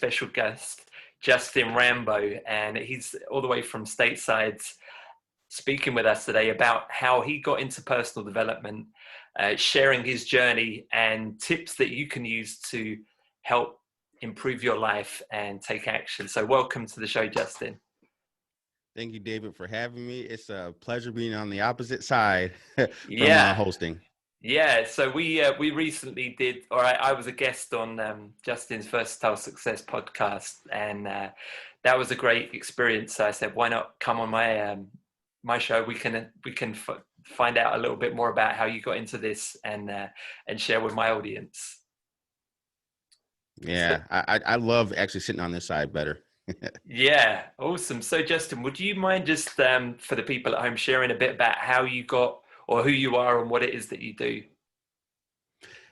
special guest, Justin Rambo, and he's all the way from stateside speaking with us today about how he got into personal development, sharing his journey and tips that you can use to help improve your life and take action. So welcome to the show, Justin. Thank you, David, for having me. It's a pleasure being on the opposite side from Yeah. hosting. Yeah, so we recently did, or I was a guest on Justin's Versatile Success podcast, and that was a great experience. So I said, why not come on my show? We can find out a little bit more about how you got into this and share with my audience. So, Yeah, I love actually sitting on this side better. yeah, awesome. So Justin, would you mind just for the people at home sharing a bit about how you got or who you are and what it is that you do?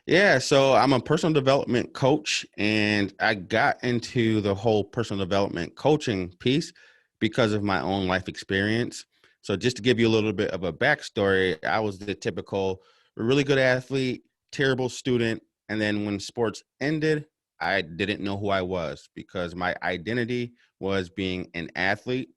Yeah, so I'm a personal development coach, and I got into the whole personal development coaching piece because of my own life experience. So just to give you a little bit of a backstory, I was the typical really good athlete, terrible student, and then when sports ended, I didn't know who I was because my identity was being an athlete.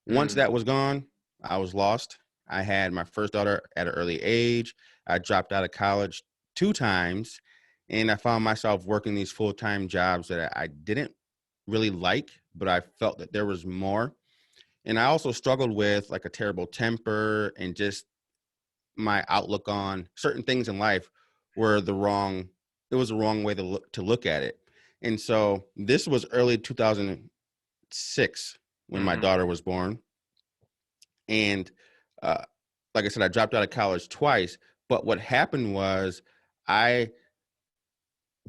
Once Mm, that was gone, I was lost. I had my first daughter at an early age. I dropped out of college 2 times, and I found myself working these full-time jobs that I didn't really like, but I felt that there was more. And I also struggled with like a terrible temper, and just my outlook on certain things in life were it was the wrong way to look at it. And so this was early 2006 when my mm-hmm. daughter was born. And uh, like I said, I dropped out of college twice. But what happened was I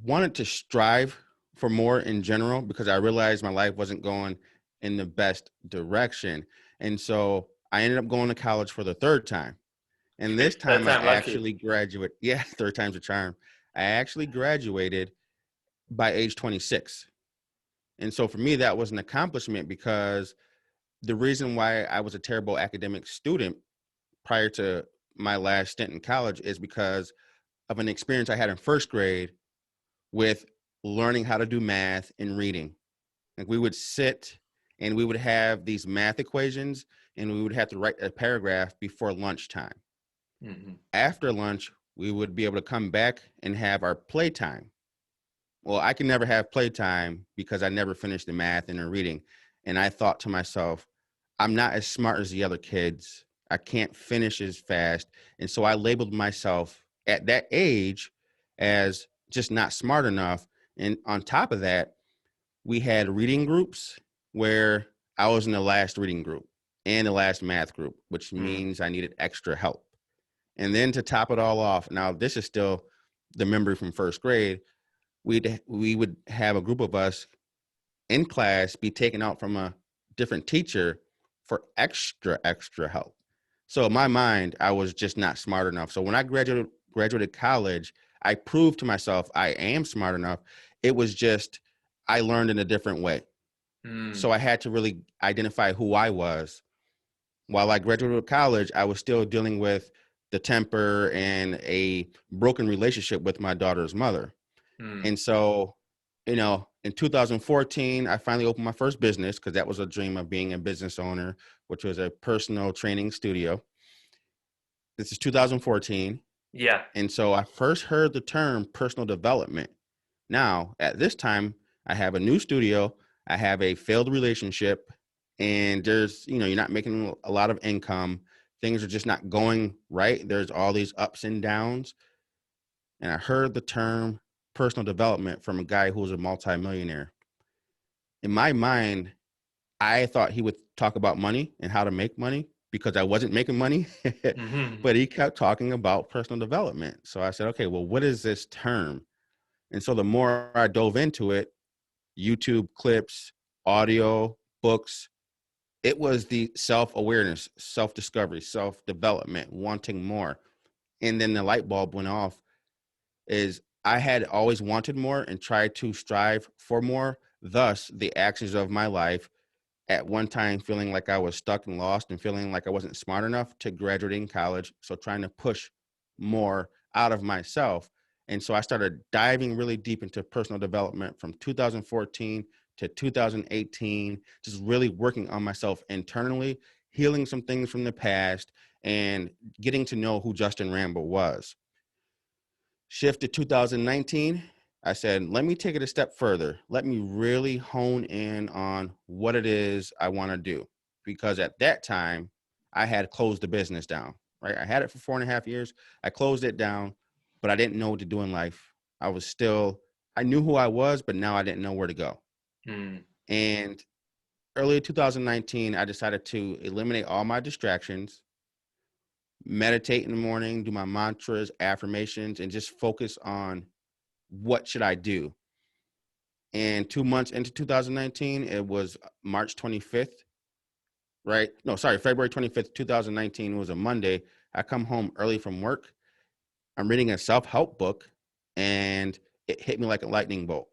wanted to strive for more in general because I realized my life wasn't going in the best direction. And so I ended up going to college for the third time. And this That time I time lucky. actually graduated. Yeah, third time's a charm. I actually graduated by age 26. And so for me, that was an accomplishment because the reason why I was a terrible academic student prior to my last stint in college is because of an experience I had in first grade with learning how to do math and reading. Like we would sit and we would have these math equations and we would have to write a paragraph before lunchtime. Mm-hmm. After lunch, we would be able to come back and have our playtime. Well, I can never have playtime because I never finished the math and the reading. And I thought to myself, I'm not as smart as the other kids. I can't finish as fast. And so I labeled myself at that age as just not smart enough. And on top of that, we had reading groups where I was in the last reading group and the last math group, which Mm. means I needed extra help. And then to top it all off, now this is still the memory from first grade, we would have a group of us in class be taken out from a different teacher for extra help. So in my mind, I was just not smart enough. So when I graduated college, I proved to myself I am smart enough. It was just I learned in a different way. Mm. So I had to really identify who I was. While I graduated college, I was still dealing with the temper and a broken relationship with my daughter's mother. Mm. And so, in 2014, I finally opened my first business because that was a dream of being a business owner, which was a personal training studio. This is 2014. Yeah. And so I first heard the term personal development. Now, at this time, I have a new studio, I have a failed relationship, and you're not making a lot of income. Things are just not going right. There's all these ups and downs. And I heard the term personal development from a guy who was a multimillionaire. In my mind, I thought he would talk about money and how to make money because I wasn't making money, Mm-hmm. but he kept talking about personal development. So I said, okay, well, what is this term? And so the more I dove into it, YouTube clips, audio, books, it was the self-awareness, self-discovery, self-development, wanting more. And then the light bulb went off is I had always wanted more and tried to strive for more. Thus, the actions of my life at one time feeling like I was stuck and lost and feeling like I wasn't smart enough to graduating college. So trying to push more out of myself. And so I started diving really deep into personal development from 2014 to 2018, just really working on myself internally, healing some things from the past, and getting to know who Justin Rambo was. Shift to 2019, I said, let me take it a step further. Let me really hone in on what it is I want to do. Because at that time, I had closed the business down, right? I had it for 4.5 years. I closed it down, but I didn't know what to do in life. I knew who I was, but now I didn't know where to go. Mm. And early 2019, I decided to eliminate all my distractions, meditate in the morning, do my mantras, affirmations, and just focus on what should I do. And 2 months into 2019, it was March 25th, right? No, sorry, February 25th, 2019 was a Monday. I come home early from work. I'm reading a self-help book, and it hit me like a lightning bolt.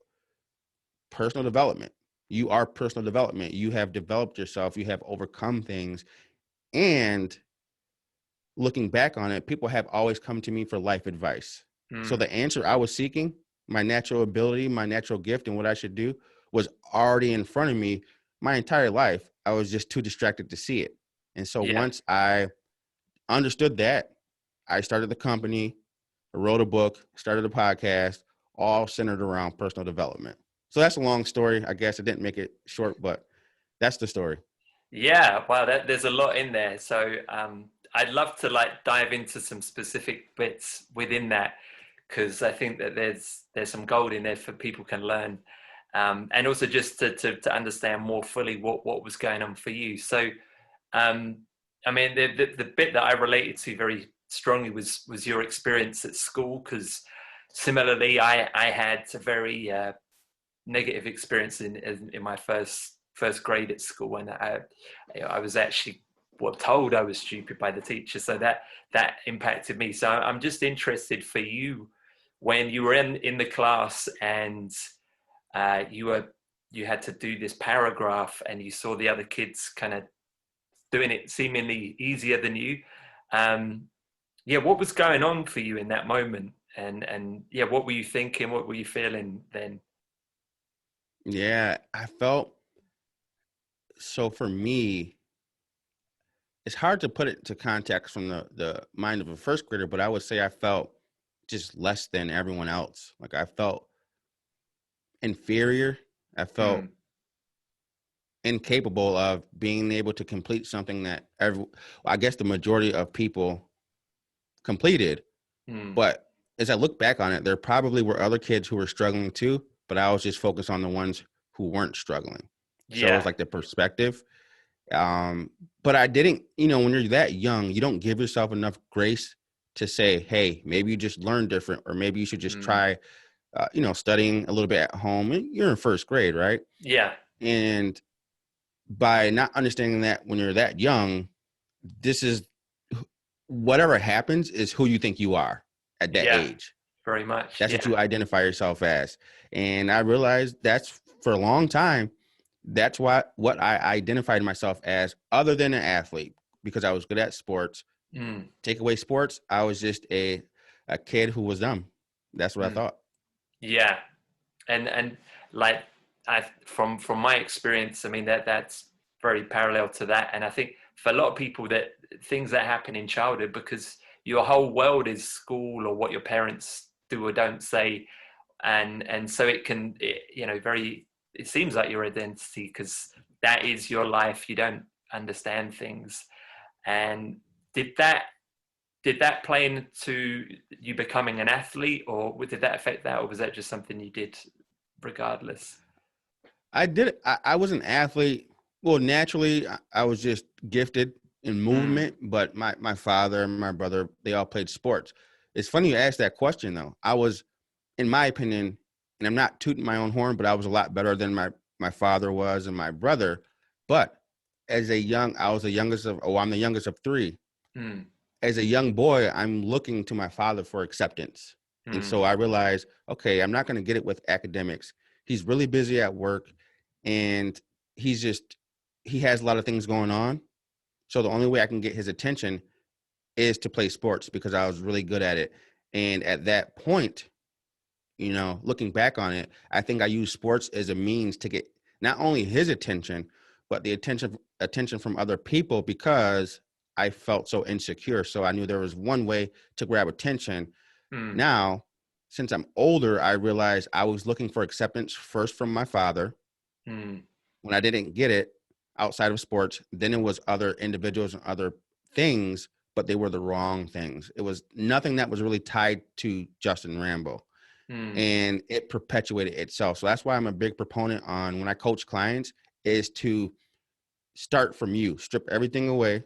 Personal development. You are personal development. You have developed yourself. You have overcome things. And looking back on it, people have always come to me for life advice. So Mm. the answer I was seeking, my natural ability, my natural gift, and what I should do was already in front of me my entire life. I was just too distracted to see it. And so Yeah. once I understood that, I started the company, wrote a book, started a podcast, all centered around personal development. So that's a long story. I guess I didn't make it short, but that's the story. Yeah, wow, there's a lot in there. So I'd love to like dive into some specific bits within that because I think that there's some gold in there for people can learn, and also just to understand more fully what was going on for you. So um, I mean, the bit that I related to very strongly was your experience at school because similarly, I had a very negative experience in my first grade at school, and I was actually told I was stupid by the teacher, so that impacted me. So I'm just interested for you when you were in the class and you had to do this paragraph and you saw the other kids kind of doing it seemingly easier than you. Um, yeah, what was going on for you in that moment? And yeah, what were you thinking? What were you feeling then? Yeah, I felt so for me, it's hard to put it to context from the mind of a first grader, but I would say I felt just less than everyone else. Like I felt inferior. I felt Mm, incapable of being able to complete something that I guess the majority of people completed. mm. But as I look back on it, there probably were other kids who were struggling too, but I was just focused on the ones who weren't struggling. So it was Yeah. like the perspective. Um, but I didn't, when you're that young, you don't give yourself enough grace to say, hey, maybe you just learn different, or maybe you should just Mm. try, studying a little bit at home. You're in first grade, right? Yeah. And by not understanding that when you're that young, this is whatever happens is who you think you are at that Yeah. age. Very much. That's what Yeah. you identify yourself as. And I realized that's for a long time. That's what I identified myself as, other than an athlete, because I was good at sports. Mm. Take away sports, I was just a kid who was dumb. That's what I Mm. thought. Yeah. And like from my experience, I mean that's very parallel to that. And I think for a lot of people that things that happen in childhood because your whole world is school or what your parents do or don't say, and so very it seems like your identity because that is your life. You don't understand things. And did that did that play into you becoming an athlete, or did that affect that, or was that just something you did regardless? I did it. I was an athlete. Well, naturally, I was just gifted in Mm, movement, but my father and my brother, they all played sports. It's funny you asked that question, though. I was, in my opinion, and I'm not tooting my own horn, but I was a lot better than my father was and my brother. But I'm the youngest of three. mm, As a young boy, I'm looking to my father for acceptance. And mm. so I realized, okay, I'm not going to get it with academics. He's really busy at work, and he has a lot of things going on. So the only way I can get his attention is to play sports because I was really good at it. And at that point, looking back on it, I think I used sports as a means to get not only his attention, but the attention from other people, because I felt so insecure. So I knew there was one way to grab attention. Mm, Now, since I'm older, I realized I was looking for acceptance first from my father. mm, When I didn't get it outside of sports, then it was other individuals and other things, but they were the wrong things. It was nothing that was really tied to Justin Rambo, mm, and it perpetuated itself. So that's why I'm a big proponent on when I coach clients is to start from you, strip everything away,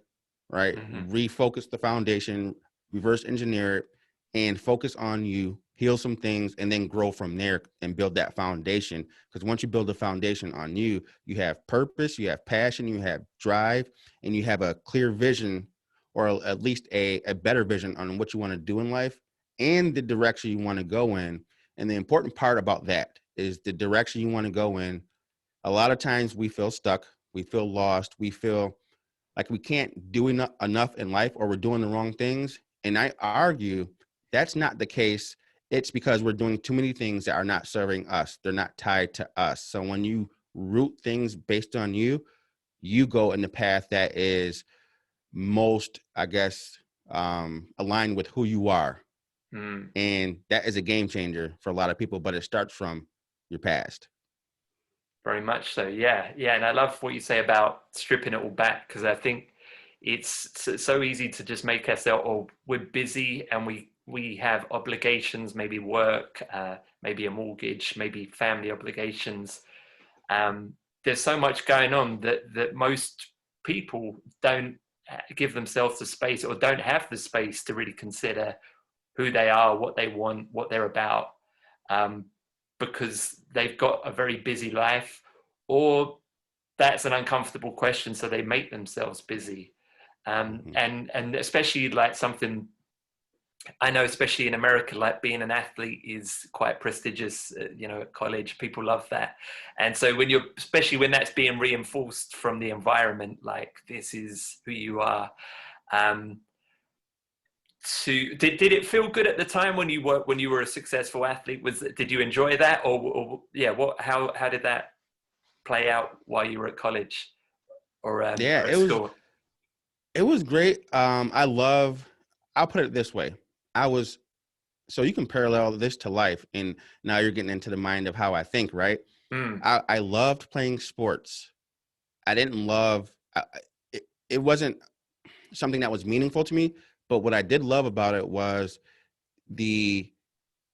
right? mhm, Refocus the foundation, reverse engineer it, and focus on you, heal some things, and then grow from there and build that foundation. Because once you build a foundation on you, you have purpose, you have passion, you have drive, and you have a clear vision, or at least a better vision on what you want to do in life and the direction you want to go in. And the important part about that is the direction you want to go in. A lot of times we feel stuck, we feel lost, we feel like we can't do enough in life, or we're doing the wrong things. And I argue that's not the case. It's because we're doing too many things that are not serving us. They're not tied to us. So when you root things based on you, you go in the path that is most, I guess, aligned with who you are. mm. And that is a game changer for a lot of people, but it starts from your past. Very much so. Yeah. Yeah. And I love what you say about stripping it all back, because I think it's so easy to just make ourselves, oh, we're busy and we have obligations, maybe work, maybe a mortgage, maybe family obligations. Um, there's so much going on that most people don't give themselves the space, or don't have the space to really consider who they are, what they want, what they're about, um, because they've got a very busy life, or that's an uncomfortable question, so they make themselves busy. Mhm. And especially like something I know, especially in America, like being an athlete is quite prestigious. At college, people love that, and so especially when that's being reinforced from the environment, like this is who you are. Um, did it feel good at the time when you were a successful athlete? Did you enjoy that, or yeah, how did that play out while you were at college Yeah, or at school? it was great. I'll put it this way. I was, so you can parallel this to life, and now you're getting into the mind of how I think, right? Mm, I loved playing sports. I didn't love, it wasn't something that was meaningful to me, but what I did love about it was the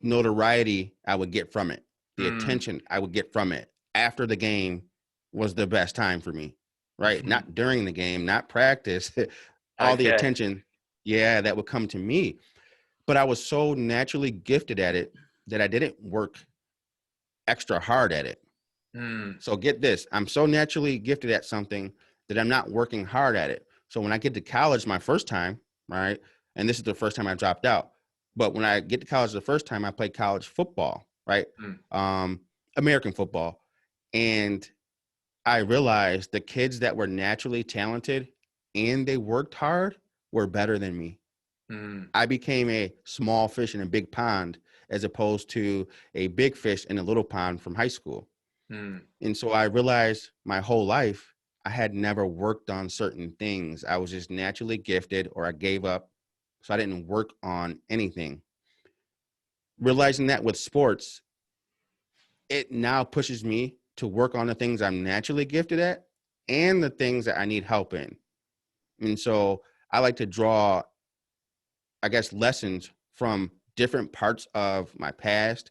notoriety I would get from it, the mm, attention I would get from it after the game was the best time for me, right? Not during the game, not practice, all the okay. attention, yeah, that would come to me. But I was so naturally gifted at it that I didn't work extra hard at it. Mm, So get this, I'm so naturally gifted at something that I'm not working hard at it. So when I get to college my first time, right? And this is the first time I dropped out. But when I get to college the first time, I played college football, right? mm, Um, American football. And I realized the kids that were naturally talented and they worked hard were better than me. mm, I became a small fish in a big pond as opposed to a big fish in a little pond from high school. mm, And so I realized my whole life I had never worked on certain things. I was just naturally gifted, or I gave up. So I didn't work on anything. Realizing that with sports, it now pushes me to work on the things I'm naturally gifted at and the things that I need help in. And so I like to draw, I guess, lessons from different parts of my past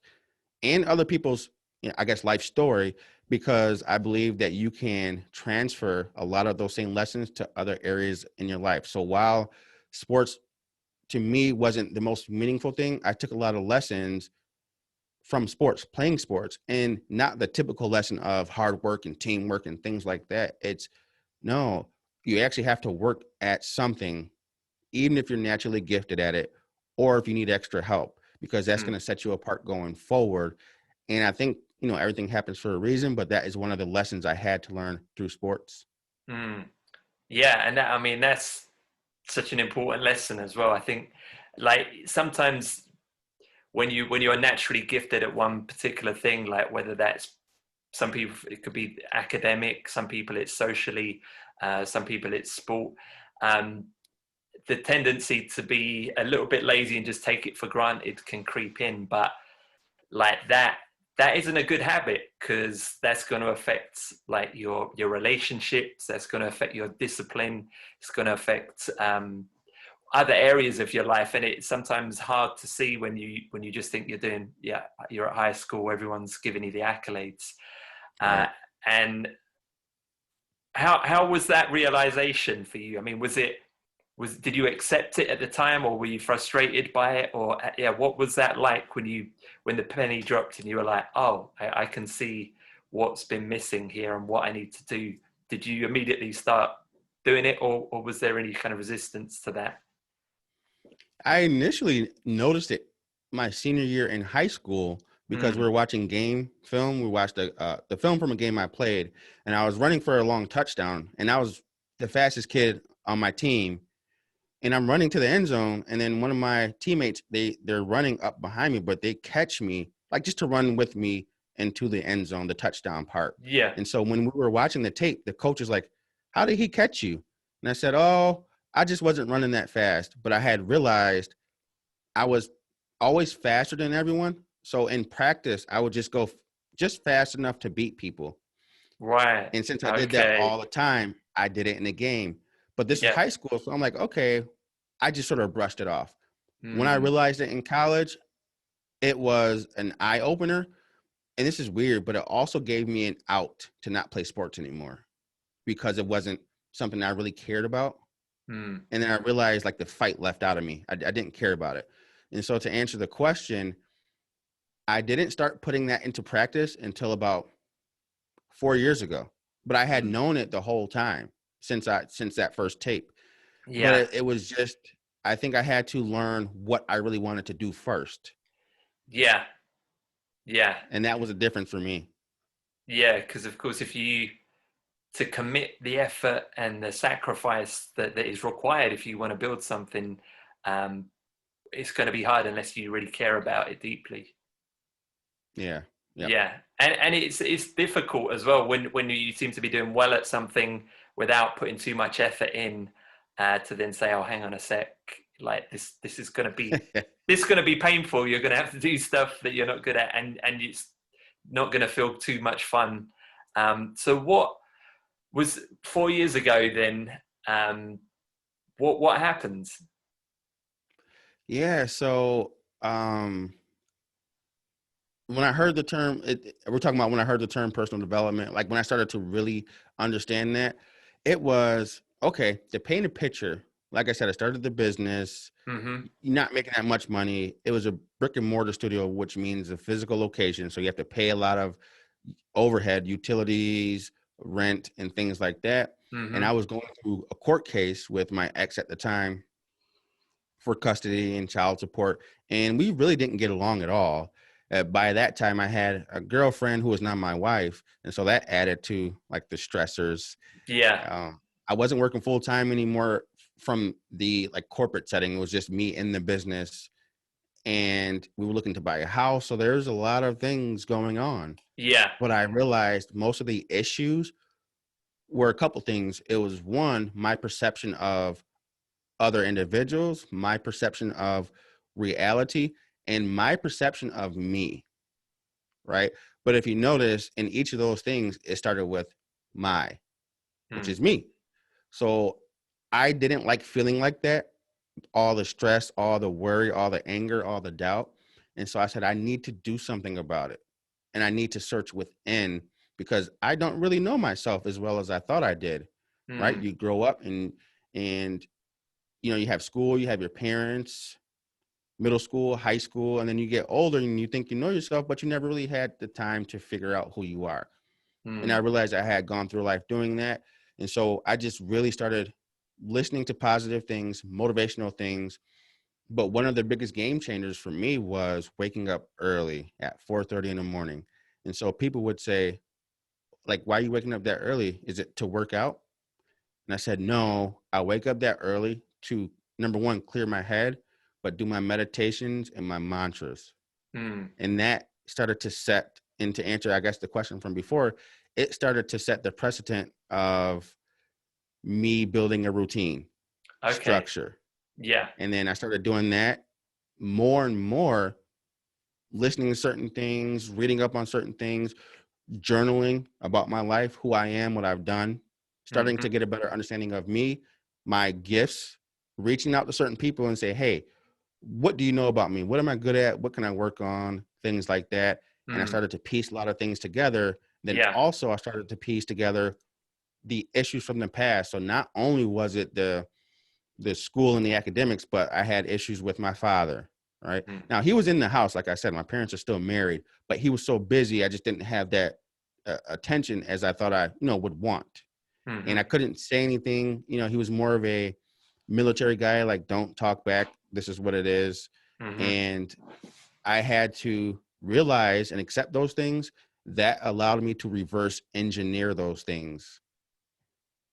and other people's, I guess, life story, because I believe that you can transfer a lot of those same lessons to other areas in your life. So while sports to me wasn't the most meaningful thing, I took a lot of lessons from sports, playing sports, and not the typical lesson of hard work and teamwork and things like that. It's no, you actually have to work at something, even if you're naturally gifted at it, or if you need extra help, because that's mm, going to set you apart going forward. And I think, everything happens for a reason, but that is one of the lessons I had to learn through sports. mm. Yeah, and I mean that's such an important lesson as well. I think, like sometimes when you're naturally gifted at one particular thing, like whether that's some people, it could be academic, some people it's socially, some people it's sport. Um, the tendency to be a little bit lazy and just take it for granted can creep in, but like that isn't a good habit, because that's going to affect like your relationships, that's going to affect your discipline, it's going to affect other areas of your life, and it's sometimes hard to see when you just think you're doing, yeah, you're at high school, everyone's giving you the accolades. uh, Right. and how was that realization for you? I mean, did you accept it at the time, or were you frustrated by it, or yeah, what was that like when the penny dropped and you were like, oh, I can see what's been missing here and what I need to do? Did you immediately start doing it, or was there any kind of resistance to that? I initially noticed it my senior year in high school because we Mm, were watching game film. We watched the film from a game I played, and I was running for a long touchdown, and I was the fastest kid on my team. And I'm running to the end zone, and then one of my teammates, they're running up behind me, but they catch me like just to run with me into the end zone, the touchdown part. yeah. And so when we were watching the tape, the coach was like, "How did he catch you?" And I said, "Oh, I just wasn't running that fast, but I had realized I was always faster than everyone. So in practice, I would just go just fast enough to beat people. Right. And since I did that Okay. all the time, I did it in the game. But this is Yeah. high school, so I'm like, okay, I just sort of brushed it off. When I Mm, realized it in college, it was an eye opener. And this is weird, but it also gave me an out to not play sports anymore because it wasn't something I really cared about. mm, And then I realized like the fight left out of me. I didn't care about it. And so to answer the question, I didn't start putting that into practice until about 4 years ago, but I had mm. known it the whole time since that first tape. But Yeah. it was just I think I had to learn what I really wanted to do first, Yeah. Yeah. and that was a difference for me. Yeah. Because of course, if you to commit the effort and the sacrifice that is required if you want to build something, um, it's going to be hard unless you really care about it deeply. Yeah. Yep. Yeah, and it's difficult as well when you seem to be doing well at something without putting too much effort in, to then say, oh, hang on a sec, like this is going to be painful. You're going to have to do stuff that you're not good at, and it's not going to feel too much fun. So what was 4 years ago then? Um, what happens? Yeah. So when I heard the term, we're talking about when I heard the term personal development, like when I started to really understand that, it was okay to paint a picture. Like I said, I started the business, Hmm. not making that much money. It was a brick and mortar studio, which means a physical location. So you have to pay a lot of overhead, utilities, rent, and things like that. And I Hmm. was going through a court case with my ex at the time for custody and child support, and we really didn't get along at all. By that time, I had a girlfriend who was not my wife, and so that added to like the stressors. Yeah. I wasn't working full time anymore from the like corporate setting. It was just me in the business, and we were looking to buy a house. So there's a lot of things going on. Yeah. But I realized most of the issues were a couple things. It was one, my perception of other individuals, my perception of reality, and my perception of me, right? But if you notice, in each of those things, it started with my, which Mm. is me. So I didn't like feeling like that, all the stress, all the worry, all the anger, all the doubt. And so I said, I need to do something about it. And I need to search within because I don't really know myself as well as I thought I did. Right. Mm. You grow up and you have school, you have your parents, middle school, high school, and then you get older and you think you know yourself, but you never really had the time to figure out who you are. And I Mm. realized I had gone through life doing that. And so I just really started listening to positive things, motivational things. But one of the biggest game changers for me was waking up early at 4:30 in the morning. And so people would say, like, why are you waking up that early? Is it to work out? And I said, no, I wake up that early to number one, clear my head, but do my meditations and my mantras. Mm. And that started to set, and to answer, I guess, the question from before, it started to set the precedent of me building a routine, Okay. structure. Yeah. And then I started doing that more and more, listening to certain things, reading up on certain things, journaling about my life, who I am, what I've done, starting Hmm. to get a better understanding of me, my gifts, reaching out to certain people and say, hey, what do you know about me? What am I good at? What can I work on? Things like that. And I Mm. started to piece a lot of things together. Then Yeah. also I started to piece together the issues from the past. So not only was it the school and the academics, but I had issues with my father. Right Mm. now, he was in the house. Like I said, my parents are still married, but he was so busy. I just didn't have that attention as I thought I, would want. And I Hmm. couldn't say anything. He was more of a military guy, like, don't talk back. This is what it is. Hmm. And I had to realize and accept those things. That allowed me to reverse engineer those things.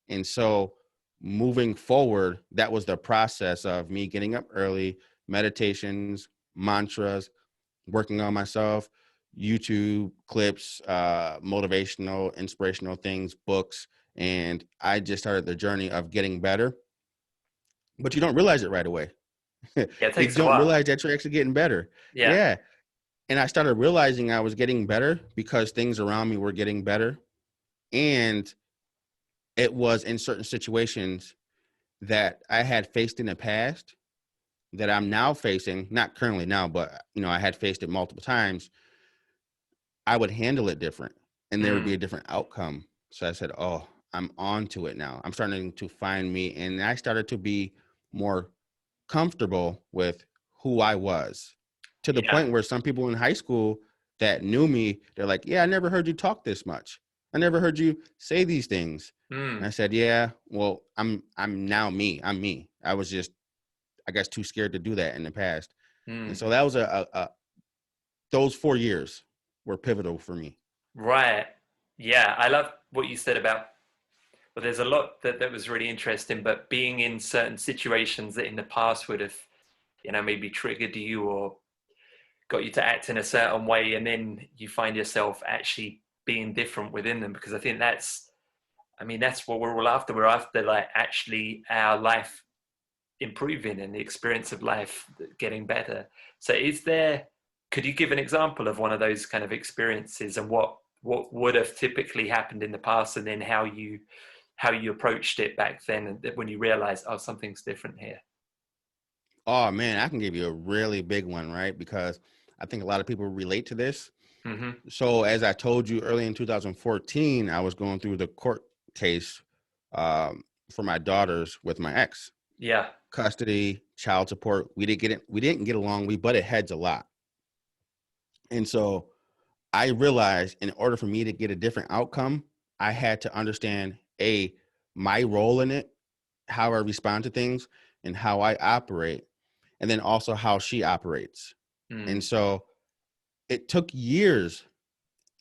And so moving forward, that was the process of me getting up early, meditations, mantras, working on myself, YouTube clips, motivational, inspirational things, books. And I just started the journey of getting better, but you don't realize it right away. Yeah. It You takes a don't while. realize that you're actually getting better. Yeah. Yeah. And I started realizing I was getting better because things around me were getting better. And it was in certain situations that I had faced in the past that I'm now facing, not currently now, but I had faced it multiple times. I would handle it different and there would be Mm. a different outcome. So I said, oh, I'm on to it now. I'm starting to find me. And I started to be more comfortable with who I was, to the Yeah. point where some people in high school that knew me, they're like, yeah, I never heard you talk this much. I never heard you say these things. And I Mm. said, yeah, well, I'm now me. I'm me. I was just, I guess, too scared to do that in the past. And Mm. so that was those 4 years were pivotal for me. Right. Yeah. I love what you said about, well, there's a lot that was really interesting, but being in certain situations that in the past would have, maybe triggered you or got you to act in a certain way, and then you find yourself actually being different within them. Because I think that's what we're all after. We're after, like, actually our life improving and the experience of life getting better. So could you give an example of one of those kind of experiences, and what would have typically happened in the past, and then how you approached it back then, and when you realized, oh, something's different here? Oh man, I can give you a really big one, right? Because I think a lot of people relate to this. Hmm. So as I told you early in 2014, I was going through the court case for my daughters with my ex. Yeah. Custody, child support. We didn't get along. We butted heads a lot. And so I realized in order for me to get a different outcome, I had to understand my role in it, how I respond to things, and how I operate, and then also how she operates. And Mm. so it took years,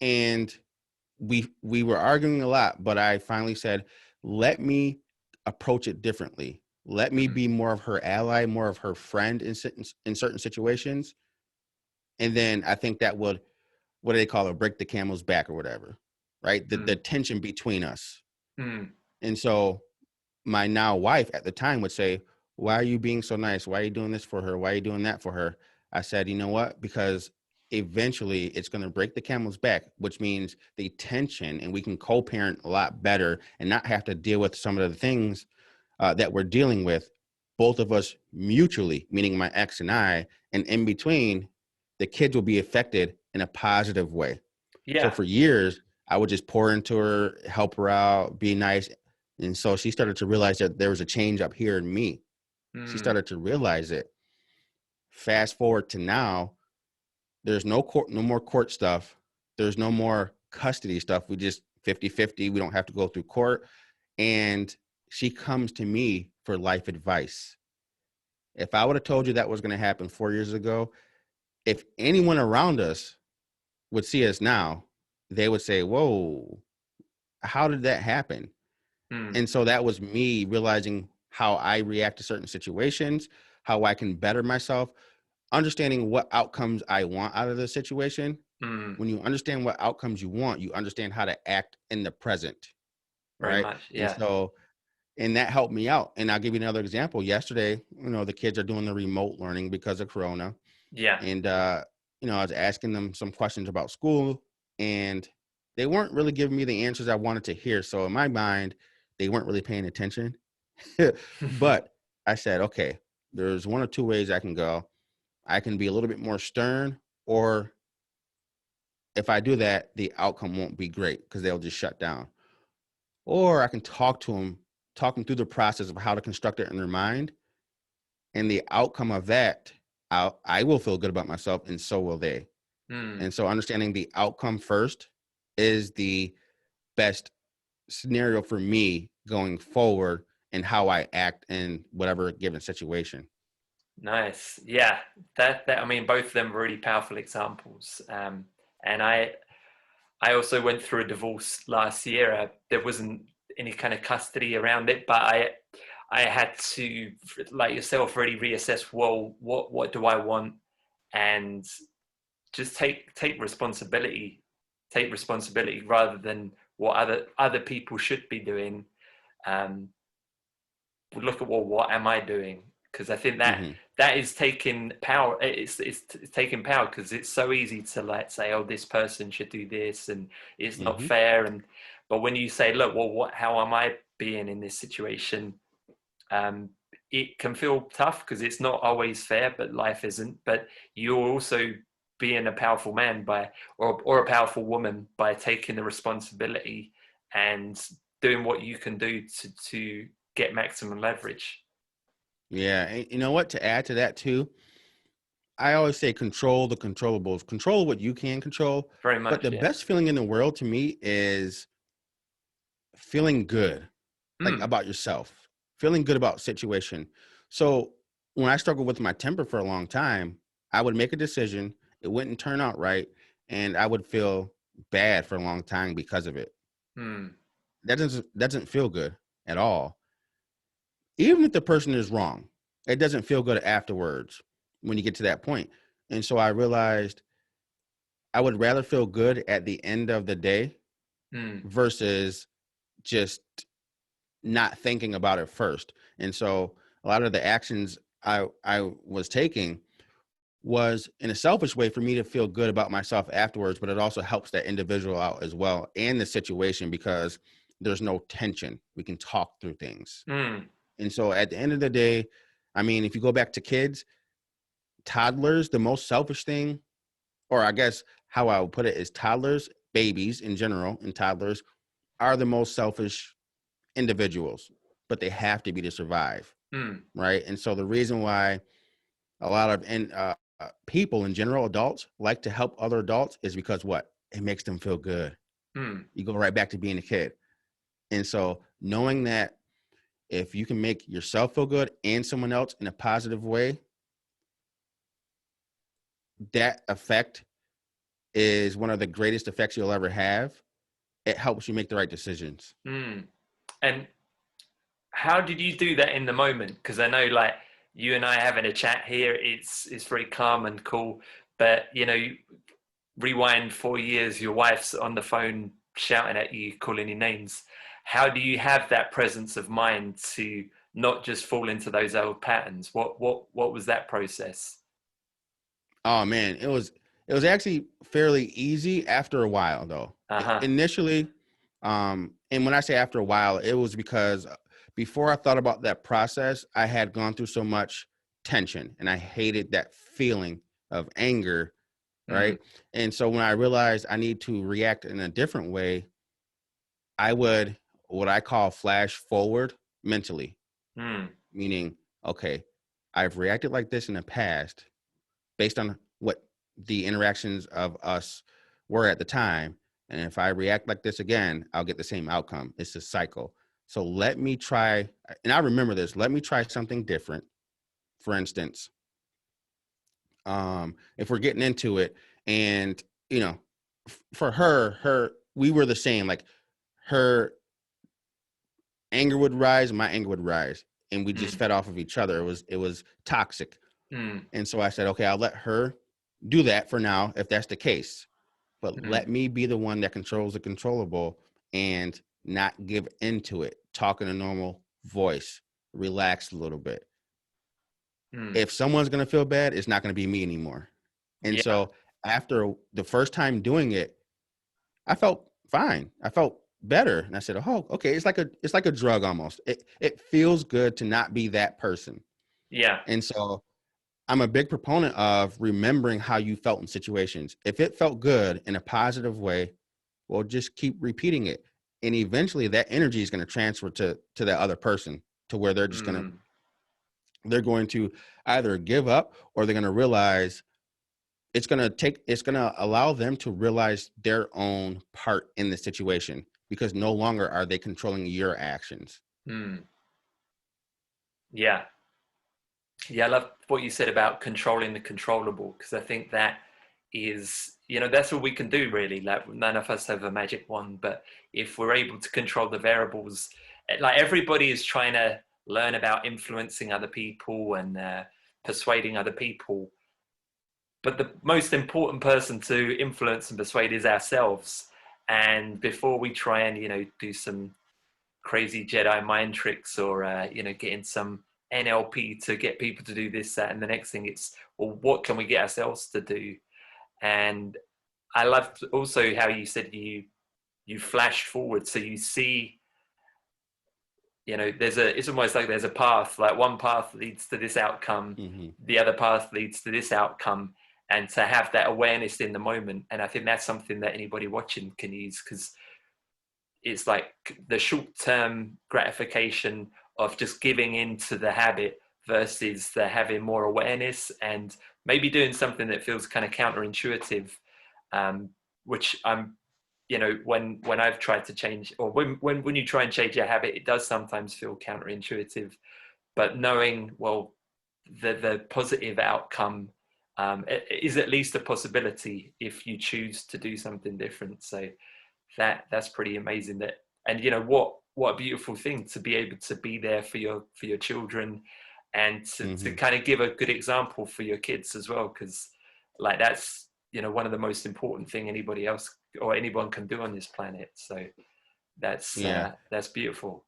and we were arguing a lot, but I finally said, let me approach it differently. Let me Mm. be more of her ally, more of her friend in certain situations. And then I think that would, what do they call it, break the camel's back or whatever, right? The Mm. tension between us. Mm. And so my now wife at the time would say, why are you being so nice? Why are you doing this for her? Why are you doing that for her? I said, you know what? Because eventually it's going to break the camel's back, which means the tension, and we can co-parent a lot better and not have to deal with some of the things that we're dealing with, both of us mutually, meaning my ex and I, and in between, the kids will be affected in a positive way. So Yeah. for years, I would just pour into her, help her out, be nice. And so she started to realize that there was a change up here in me. She Mm. started to realize it. Fast forward to now, there's no court, no more court stuff. There's no more custody stuff. We just 50-50. We don't have to go through court. And she comes to me for life advice. If I would have told you that was going to happen 4 years ago, if anyone around us would see us now, they would say, whoa, how did that happen? Mm. And so that was me realizing how I react to certain situations, how I can better myself. understanding what outcomes I want out of the situation. Mm, When you understand what outcomes you want, you understand how to act in the present, very right? much. And Yeah. so, and that helped me out. And I'll give you another example. Yesterday, the kids are doing the remote learning because of Corona. Yeah. And, I was asking them some questions about school, and they weren't really giving me the answers I wanted to hear. So in my mind, they weren't really paying attention. But I said, okay, there's one or two ways I can go. I can be a little bit more stern, or if I do that, the outcome won't be great because they'll just shut down. Or I can talk them through the process of how to construct it in their mind, and the outcome of that, I will feel good about myself, and so will they. Mm. And so understanding the outcome first is the best scenario for me going forward and how I act in whatever given situation. Nice. Yeah. That I mean, both of them are really powerful examples. And I also went through a divorce last year. There wasn't any kind of custody around it, but I had to, like yourself, really reassess. Well, what do I want, and just take responsibility. Take responsibility rather than what other people should be doing. Um, look at, well, what am I doing? Because I think that Hmm. that is taking power. It's taking power because it's so easy to like say, oh, this person should do this, and it's not Hmm. fair. And but when you say, look, well, how am I being in this situation? Um, it can feel tough because it's not always fair, but life isn't. But you're also being a powerful man by, or a powerful woman by taking the responsibility and doing what you can do to get maximum leverage. Yeah. And you know what? To add to that too, I always say control the controllables, control what you can control. Very But much, the yeah. best feeling in the world to me is feeling good, like Mm, about yourself, feeling good about situation. So when I struggled with my temper for a long time, I would make a decision, it wouldn't turn out right, and I would feel bad for a long time because of it. mm, That doesn't feel good at all. Even if the person is wrong, it doesn't feel good afterwards when you get to that point. And so I realized I would rather feel good at the end of the day mm, versus just not thinking about it first. And so a lot of the actions I was taking was in a selfish way for me to feel good about myself afterwards, but it also helps that individual out as well and the situation because there's no tension. We can talk through things. mm, And so at the end of the day, I mean, if you go back to kids, toddlers, the most selfish thing, or I guess how I would put it is toddlers, babies in general, and toddlers are the most selfish individuals, but they have to be to survive, mm, right? And so the reason why a lot of people in general, adults, like to help other adults is because what? It makes them feel good. mm, You go right back to being a kid. And so knowing that if you can make yourself feel good and someone else in a positive way, that effect is one of the greatest effects you'll ever have. It helps you make the right decisions. mm. And how did you do that in the moment? Because I know, like, you and I having a chat here, it's very calm and cool. But rewind 4 years, your wife's on the phone shouting at you, calling you names. How do you have that presence of mind to not just fall into those old patterns? What was that process? Oh man, it was actually fairly easy after a while though. Uh huh. Initially, and when I say after a while, it was because before I thought about that process, I had gone through so much tension and I hated that feeling of anger, Mm, right? And so when I realized I need to react in a different way, I would what I call flash forward mentally, mm, meaning, okay, I've reacted like this in the past based on what the interactions of us were at the time. And if I react like this again, I'll get the same outcome. It's a cycle. So let me try, and I remember this, let me try something different. For instance, if we're getting into it and, you know, for her, we were the same, like her anger would rise, my anger would rise, and we just mm, fed off of each other. It was toxic. Mm, And so I said, okay, I'll let her do that for now, if that's the case. But mm, let me be the one that controls the controllable and not give into it. Talk in a normal voice, relax a little bit. mm. If someone's going to feel bad, it's not going to be me anymore. And Yeah, so after the first time doing it, I felt fine. I felt better. And I said, oh, okay. It's like a drug almost. It feels good to not be that person. yeah, And so I'm a big proponent of remembering how you felt in situations. If it felt good in a positive way, well, just keep repeating it. And eventually that energy is going to transfer to that other person, to where mm, they're going to either give up, or they're going to realize it's going to allow them to realize their own part in the situation, because no longer are they controlling your actions. mm. Yeah. Yeah, I love what you said about controlling the controllable, because I think that is, that's all we can do really. Like none of us have a magic wand, but if we're able to control the variables, like everybody is trying to learn about influencing other people and persuading other people. But the most important person to influence and persuade is ourselves. And before we try and, do some crazy Jedi mind tricks or getting some NLP to get people to do this, that, and the next thing, it's, well, what can we get ourselves to do? And I loved also how you said you flash forward, so you see, it's almost like there's a path, like one path leads to this outcome, Mm-hmm. the other path leads to this outcome, and to have that awareness in the moment. And I think that's something that anybody watching can use, because it's like the short-term gratification of just giving into the habit versus the having more awareness and maybe doing something that feels kind of counterintuitive, um, which I'm, when I've tried to change, or when you try and change your habit, it does sometimes feel counterintuitive, but knowing, well, the positive outcome is at least a possibility if you choose to do something different. So that's pretty amazing. That, and what a beautiful thing to be able to be there for your children, and to Mm-hmm. kind of give a good example for your kids as well, because like that's one of the most important thing anybody else or anyone can do on this planet. So Yeah. that's beautiful.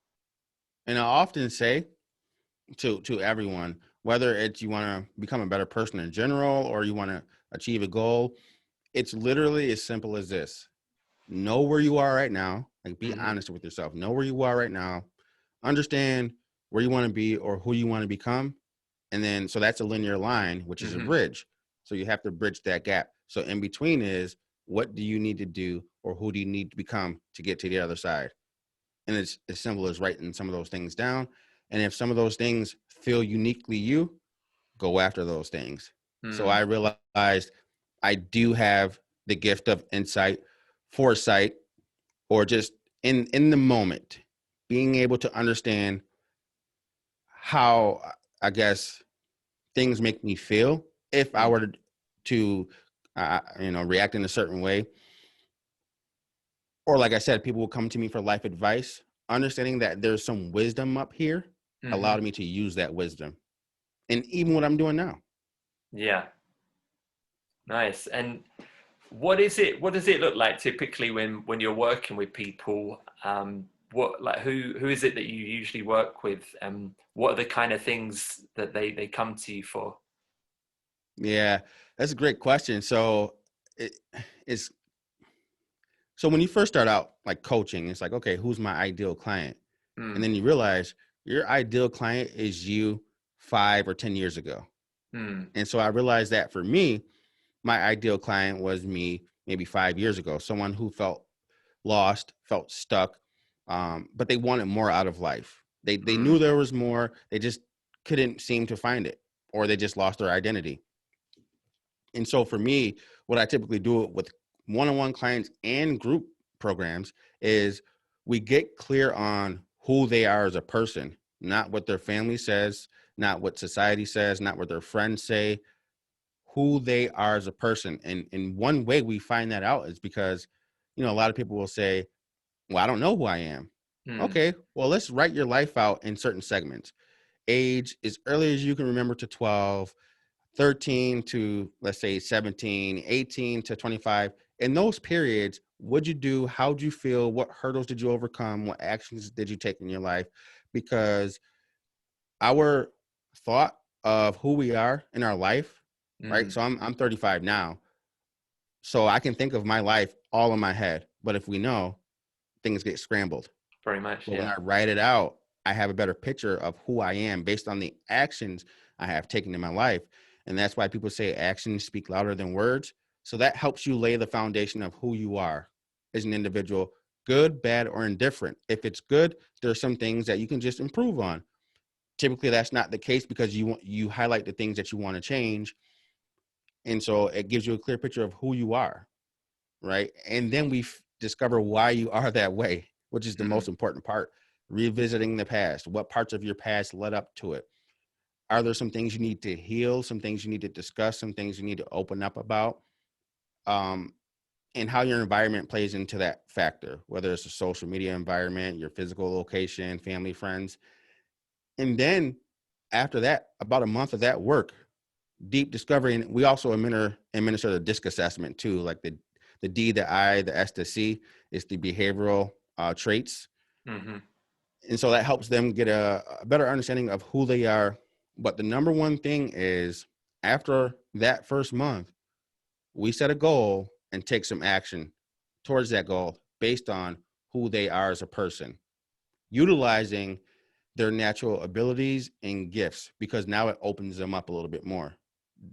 And I often say to everyone, whether it's you want to become a better person in general, or you want to achieve a goal, it's literally as simple as this. Know where you are right now. Like, be Hmm. honest with yourself. Know where you are right now. Understand where you want to be or who you want to become. And then, so that's a linear line, which is a Hmm. bridge. So you have to bridge that gap. So in between is, what do you need to do, or who do you need to become to get to the other side? And it's as simple as writing some of those things down. And if some of those things feel uniquely you, go after those things. So I Mm. realized I do have the gift of insight, foresight, or just in the moment, being able to understand how, I guess, things make me feel if I Mm. were to react in a certain way. Or like I said, people will come to me for life advice. Understanding that there's some wisdom up here Hmm. allowed me to use that wisdom. And even what I'm doing now. Yeah, nice. And what does it look like typically when you're working with people? What, like, who is it that you usually work with? What are the kind of things that they come to you for? Yeah, that's a great question. So it, it's so when you first start out like coaching, it's like, okay, who's my ideal client? And Mm. then you realize your ideal client is you 5 or 10 years ago. Mm. And so I realized that for me, my ideal client was me maybe 5 years ago, someone who felt lost, felt stuck, but they wanted more out of life. They knew Mm. there was more. They just couldn't seem to find it, or they just lost their identity. And so for me, what I typically do with one-on-one clients and group programs is we get clear on who they are as a person, not what their family says, not what society says, not what their friends say, who they are as a person. And one way we find that out is because, a lot of people will say, well, I don't know who I am. Mm. Okay, well, let's write your life out in certain segments. Age as early as you can remember to 12, 13 to, let's say, 17, 18 to 25. In those periods, what'd you do? How'd you feel? What hurdles did you overcome? What actions did you take in your life? Because our thought of who we are in our life, right? Mm, So I'm 35 now. So I can think of my life all in my head. But if we know, things get scrambled. very much, But when yeah. I write it out, I have a better picture of who I am based on the actions I have taken in my life. And that's why people say actions speak louder than words. So that helps you lay the foundation of who you are as an individual, good, bad, or indifferent. If it's good, there are some things that you can just improve on. Typically, that's not the case because you highlight the things that you want to change. And so it gives you a clear picture of who you are, right? And then we discover why you are that way, which is the Mm, most important part. Revisiting the past. What parts of your past led up to it? Are there some things you need to heal? Some things you need to discuss? Some things you need to open up about? Um, and how your environment plays into that factor, whether it's a social media environment, your physical location, family, friends. And then after that, about a month of that work, deep discovery, and we also administer the DISC assessment too, like the D, the I, the S, the C is the behavioral traits, hmm and so that helps them get a better understanding of who they are. But the number one thing is after that first month, we set a goal and take some action towards that goal based on who they are as a person, utilizing their natural abilities and gifts, because now it opens them up a little bit more.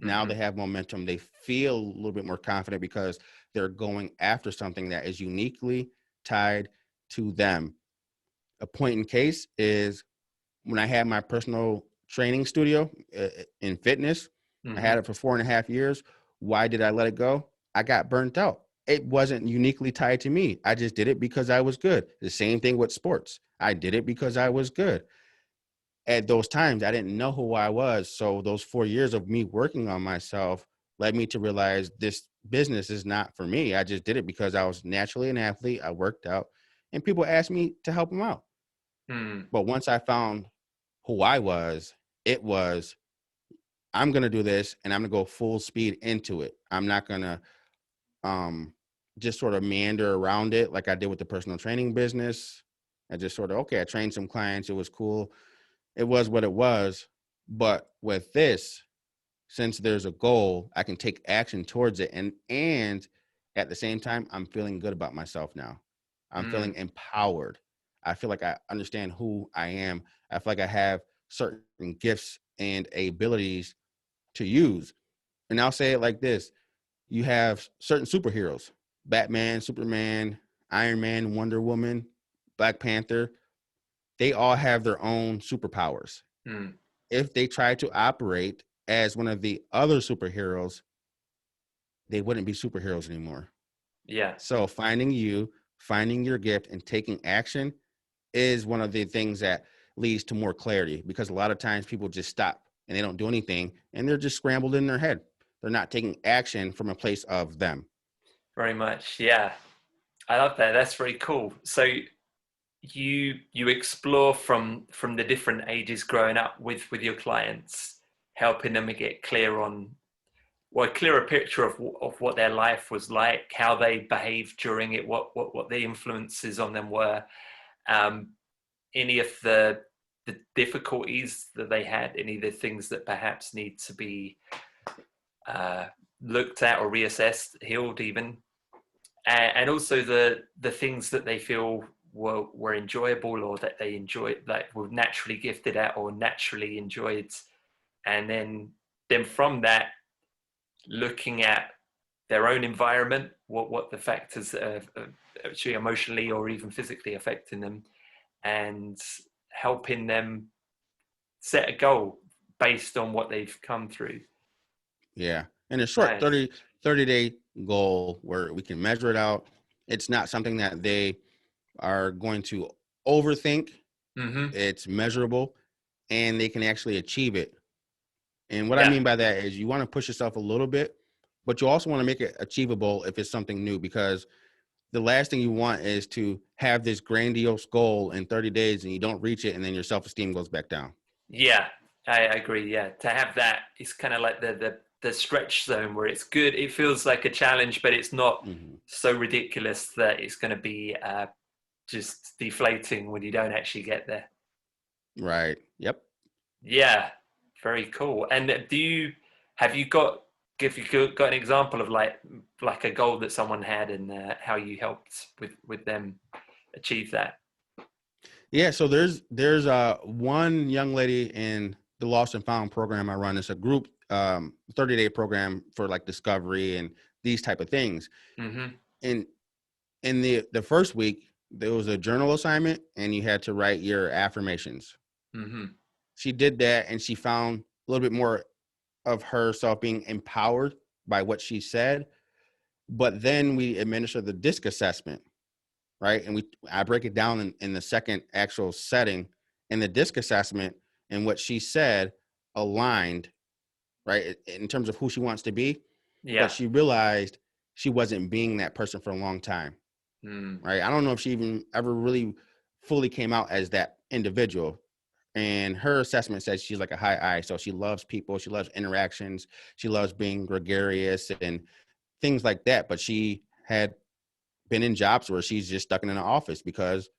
Now hmm they have momentum. They feel a little bit more confident because they're going after something that is uniquely tied to them. A point in case is when I had my personal training studio in fitness. I hmm had it for 4.5 years. Why did I let it go? I got burnt out. It wasn't uniquely tied to me. I just did it because I was good. The same thing with sports. I did it because I was good. At those times, I didn't know who I was. So those 4 years of me working on myself led me to realize this business is not for me. I just did it because I was naturally an athlete. I worked out and people asked me to help them out. mm, But once I found who I was, it was, I'm going to do this and I'm going to go full speed into it. I'm not going to um, just sort of meander around it like I did with the personal training business. I just sort of, okay, I trained some clients. It was cool. It was what it was. But with this, since there's a goal, I can take action towards it. And at the same time, I'm feeling good about myself now. I'm feeling mm, empowered. I feel like I understand who I am. I feel like I have certain gifts and abilities to use. And I'll say it like this: you have certain superheroes, Batman, Superman, Iron Man, Wonder Woman, Black Panther. They all have their own superpowers. mm. If they try to operate as one of the other superheroes, they wouldn't be superheroes anymore. Yeah, So finding your gift and taking action is one of the things that leads to more clarity, because a lot of times people just stop and they don't do anything and they're just scrambled in their head. They're not taking action from a place of them. very much. Yeah, I love that. That's very cool. So you explore from the different ages growing up with your clients, helping them to get clear on, well, a clearer picture of what their life was like, how they behaved during it, what the influences on them were, um, any of the difficulties that they had, any of the things that perhaps need to be uh, looked at or reassessed, healed even, and also the things that they feel were enjoyable or that they enjoyed, like were naturally gifted at or naturally enjoyed, and then from that, looking at their own environment, what the factors are actually emotionally or even physically affecting them, and helping them set a goal based on what they've come through. Yeah. And a short Nice. 30-day goal where we can measure it out. It's not something that they are going to overthink. Mm-hmm. It's measurable and they can actually achieve it. And what I Yeah. mean by that is you want to push yourself a little bit, but you also want to make it achievable if it's something new, because the last thing you want is to have this grandiose goal in 30 days and you don't reach it and then your self-esteem goes back down. Yeah. I agree. Yeah, to have that, it's kind of like the stretch zone where it's good. It feels like a challenge, but it's not Hmm. so ridiculous that it's going to be just deflating when you don't actually get there. Right. Yep. Yeah, very cool. And do you have you got if you got an example of like a goal that someone had and how you helped with them achieve that? Yeah. So there's one young lady in the Lost and Found program I run. It's a group 30-day program for like discovery and these type of things. Mm-hmm. And in the first week, there was a journal assignment, and you had to write your affirmations. Mm-hmm. She did that, and she found a little bit more of herself being empowered by what she said. But then we administer the disc assessment, right? And I break it down in the second actual setting, and the disc assessment and what she said aligned, right, in terms of who she wants to be. But Yeah. she realized she wasn't being that person for a long time, Mm. right? I don't know if she even ever really fully came out as that individual. And her assessment says she's like a high I. So she loves people, she loves interactions, she loves being gregarious and things like that. But she had been in jobs where she's just stuck in an office because,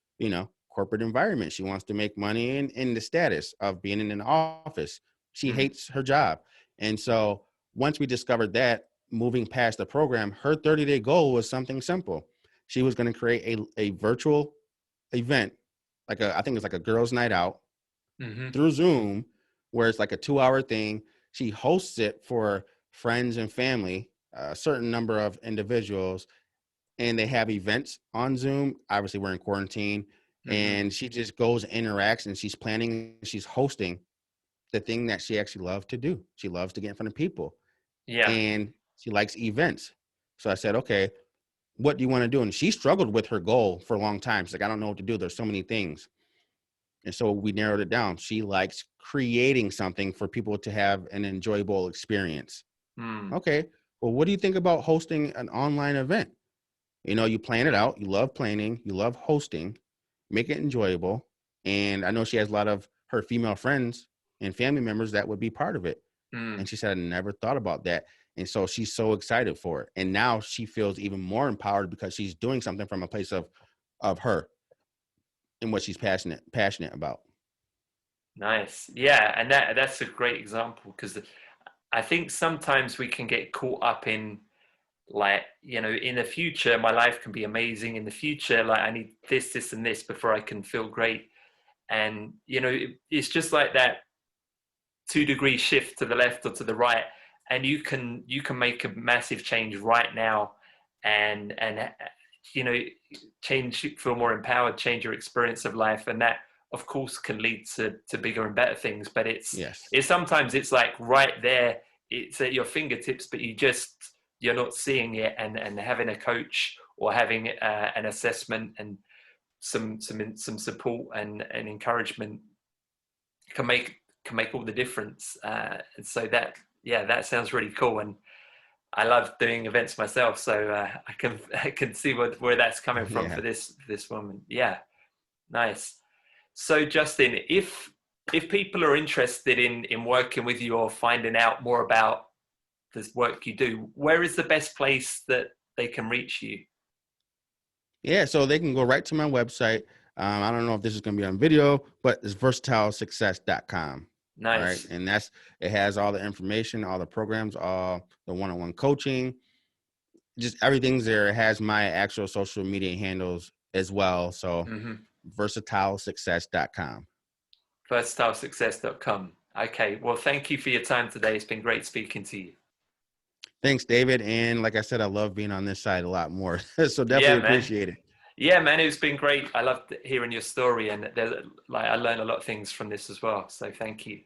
corporate environment. She wants to make money in the status of being in an office. She Mm. hates her job. And so once we discovered that, moving past the program, her 30-day goal was something simple. She was going to create a virtual event, I think it's like a girls' night out Mm-hmm. through Zoom, where it's like a 2-hour thing. She hosts it for friends and family, a certain number of individuals, and they have events on Zoom. Obviously, we're in quarantine, Mm-hmm. and she just goes and interacts, and she's planning, she's hosting the thing that she actually loves to do. She loves to get in front of people, Yeah. and she likes events. So I said, okay, what do you want to do? And she struggled with her goal for a long time. She's like, I don't know what to do. There's so many things. And so we narrowed it down. She likes creating something for people to have an enjoyable experience. Mm. Okay, well, what do you think about hosting an online event? You plan it out. You love planning. You love hosting. Make it enjoyable. And I know she has a lot of her female friends and family members that would be part of it. Mm. And she said, I never thought about that. And so she's so excited for it. And now she feels even more empowered because she's doing something from a place of her and what she's passionate about. Nice. Yeah, and that's a great example because I think sometimes we can get caught up in like, in the future my life can be amazing. In the future, like I need this, and this before I can feel great. And it's just like that 2-degree shift to the left or to the right, and you can make a massive change right now, and you know change, feel more empowered, change your experience of life, and that of course can lead to bigger and better things. But Yes. it's sometimes it's like right there, it's at your fingertips, but you're not seeing it, and having a coach or having an assessment and some support and encouragement can make all the difference. And so that, yeah, that sounds really cool, and I love doing events myself, so I can see where that's coming from Yeah. for this woman. Yeah, nice. So Justin, if people are interested in working with you or finding out more about this work you do, where is the best place that they can reach you? Yeah. So they can go right to my website. I don't know if this is going to be on video, but it's versatilesuccess.com. All right. Nice. And it has all the information, all the programs, all the one-on-one coaching, just everything's there. It has my actual social media handles as well. So Mm-hmm. versatilesuccess.com. Versatilesuccess.com. Okay. Well, thank you for your time today. It's been great speaking to you. Thanks, David. And like I said, I love being on this side a lot more. So definitely Yeah, man. appreciate it. Yeah, man, it's been great. I loved hearing your story, and I learned a lot of things from this as well. So thank you.